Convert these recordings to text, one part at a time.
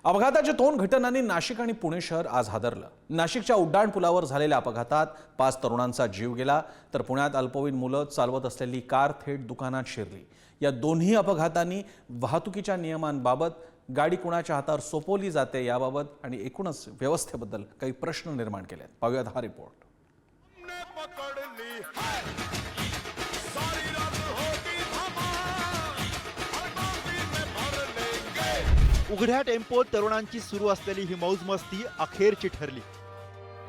अपघाताच्या 2 घटनांनी नाशिक आणि पुणे शहर आज हादरलं। नाशिकच्या उड्डाण पुलावर झालेल्या अपघातात 5 तरुणांचा जीव गेला, तर पुण्यात अल्पवयीन मुलं चालवत असलेली कार थेट दुकानात शिरली। या दोन्ही अपघातांनी वाहतुकीच्या नियमांबाबत, गाडी कुणाच्या हातावर सोपवली जाते याबाबत आणि एकूणच व्यवस्थेबद्दल काही प्रश्न निर्माण केलेत। पाहूयात हा रिपोर्ट। उघड्या टेम्पोत तरुणांची सुरू असलेली ही मौजमस्ती अखेरची ठरली।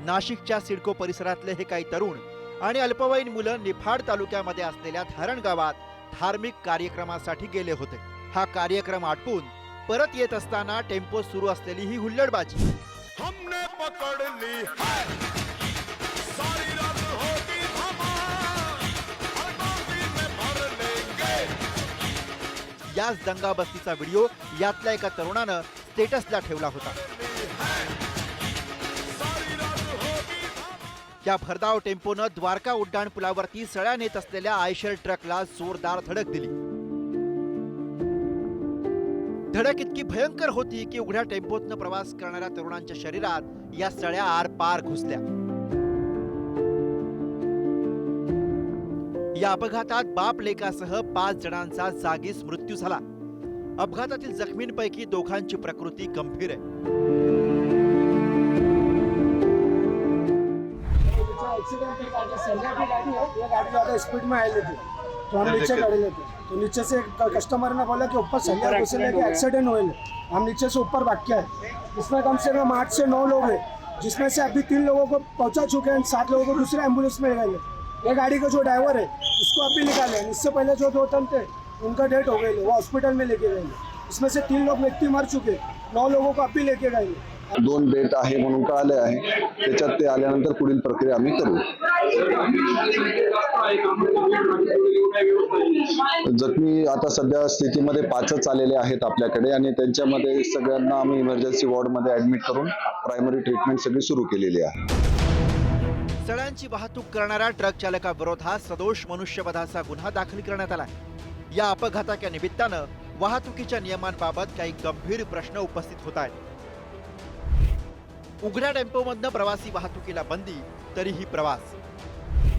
नाशिकच्या सिडको परिसरातले हे काही तरुण आणि अल्पवयीन मुलं निफाड तालुक्यामध्ये असलेल्या धारण गावात धार्मिक कार्यक्रमासाठी गेले होते। हा कार्यक्रम आटपून परत येत असताना टेम्पोत सुरू असलेली ही हुल्लडबाजी हमने पकड़ ली है, सारी रात होगी धमाल, हर बाजी में भर लेंगे। याच दंगाबस्तीचा व्हिडिओ यातल्या एका तरुणानं स्टेटसला ठेवला होता। या भरधाव टेम्पोनं द्वारका उड्डाण पुलावरती सळ्या नेत असलेल्या आयशर ट्रकला जोरदार धडक दिली। धडक इतकी भयंकर होती की उघड्या टेम्पोतनं प्रवास करणाऱ्या तरुणांच्या शरीरात या सळ्या आरपार घुसल्या। या अपघातात बाप लेकासह 5 जणांचा जागीच मृत्यू झाला। अपघातातील जखमींपैकी 2घांची प्रकृती गंभीर आहे। एक्सीडेंट संजय की गाड़ी है, ये गाड़ी ज़्यादा स्पीड में आई थी, तो हम नीचे खड़े थे। तो नीचे से कस्टमर ने बोला कि ऊपर संजय घुसे कि एक्सीडेंट हुए। हम नीचे से ऊपर भाग के आए। इसमें कम से कम 8 से 9 लोग हैं, जिसमें से अभी 3 लोगों को पहुंचा चुके हैं, 7 लोगों को दूसरे एम्बुलेंस में ले गए। ये गाड़ी का जो ड्राइवर है इसको अभी निकाले। इससे पहले जो 2 तन थे उनका डेथ हो गई, वो हॉस्पिटल में लेके गए। इसमें से 3 लोग व्यक्ति मर चुके, 9 लोगों को अभी लेके गए। 2 डेथ आहे म्हणून कळाले आहे। त्याच्यात ते आल्यानंतर पुढील प्रक्रिया आम्ही करू। जखमी आता सध्या स्थितीमध्ये 5च आलेले आहेत आपल्याकडे आणि त्यांच्यामध्ये सगळ्यांना आम्ही इमर्जन्सी वॉर्डमध्ये ऍडमिट करून प्रायमरी ट्रीटमेंट सगळी सुरू केलेली आहे। सळ्यांची वाहतूक करणाऱ्या ट्रक चालकाविरोधात सदोष मनुष्यवधाचा गुन्हा दाखल करण्यात आला। या अपघाताच्या निमित्तानं वाहतुकीच्या नियमांबाबत काही गंभीर प्रश्न उपस्थित होत आहेत। उघड्या टेम्पोमधनं प्रवासी वाहतुकीला बंदी, तरीही प्रवास।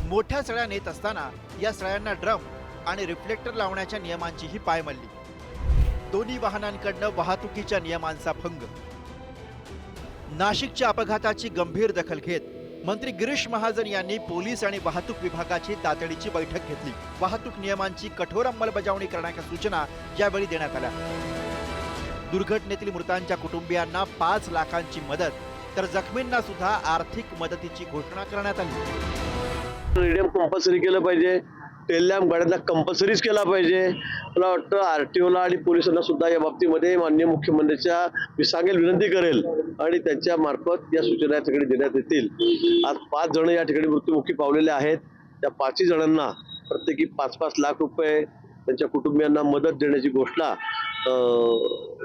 मोठ्या सळ्या नेत असताना या सळ्यांना ड्रम आणि रिफ्लेक्टर लावण्याच्या नियमांचीही पायमल्ली। दोन्ही वाहनांकडनं वाहतुकीच्या नियमांचा भंग। नाशिकच्या अपघाताची गंभीर दखल घेत मंत्री गिरीश महाजन यांनी पोलीस आणि वाहतूक विभागाची तातडीची बैठक घेतली। वाहतूक नियमांची कठोर अंमलबजावणी करण्याच्या सूचना यावेळी देण्यात आल्या। दुर्घटनेतील मृतांच्या कुटुंबियांना 5 लाखांची मदत, तर जखमींना सुद्धा आर्थिक मदतीची घोषणा करण्यात आली। रेडियम कंपल्सरी केलं पाहिजे, टेल लॅम्प गाड्यांना कंपल्सरीच केला पाहिजे। मला वाटतं आरटीओला आणि पोलिसांना सुद्धा या बाबतीमध्ये माननीय मुख्यमंत्र्यांच्या मी सांगेल, विनंती करेल आणि त्यांच्या मार्फत या सूचना या ठिकाणी देण्यात येतील। आज 5 जण या ठिकाणी मृत्युमुखी पावलेले आहेत। त्या 5ही जणांना प्रत्येकी 5-5 लाख रुपये त्यांच्या कुटुंबियांना मदत देण्याची घोषणा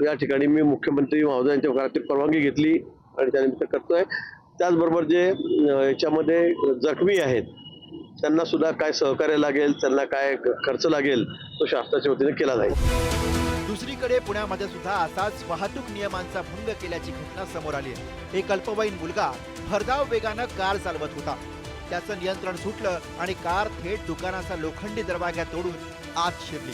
या ठिकाणी मी मुख्यमंत्री महोदयांच्या घरातील परवानगी घेतली आणि त्यानिमित्त करतोय। त्याचबरोबर जे याच्यामध्ये जखमी आहेत त्यांना सुद्धा काय सहकार्य लागेल, त्यांना काय खर्च लागेल, तो शासनाच्या वतीने केला जाईल। दुसरीकडे पुण्यामध्ये सुद्धा असाच वाहतूक नियमांचा भंग केल्याची घटना समोर आली आहे। एक अल्पवयीन मुलगा भरधाव वेगानं कार चालवत होता। त्याचं नियंत्रण सुटलं आणि कार थेट दुकानाचा लोखंडी दरवाजा तोडून आत शिरली।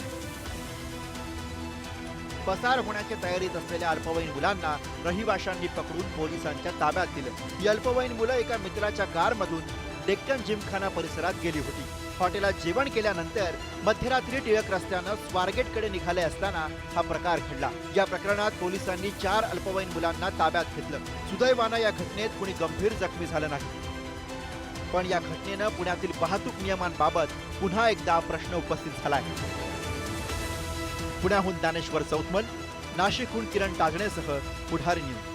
पसार होण्याच्या तयारीत असलेल्या अल्पवयीन मुलांना रहिवाशांनी पकडून पोलिसांच्या ताब्यात दिलं। ही अल्पवयीन मुलं एका मित्राच्या कारमधून डेक्कन जिमखाना परिसरात गेली होती। हॉटेलात जेवण केल्यानंतर मध्यरात्री टिळक रस्त्यानं स्वारगेटकडे निघाले असताना हा प्रकार घडला। या प्रकरणात पोलिसांनी 4 अल्पवयीन मुलांना ताब्यात घेतलं। सुदैवानं या घटनेत कुणी गंभीर जखमी झालं नाही। पण या घटनेनं पुण्यातील वाहतूक नियमांबाबत पुन्हा एकदा प्रश्न उपस्थित झालाय। पुण्याहून ज्ञानेश्वर चौतमल, नाशिकहून किरण टागणेसह पुढारी न्यूज।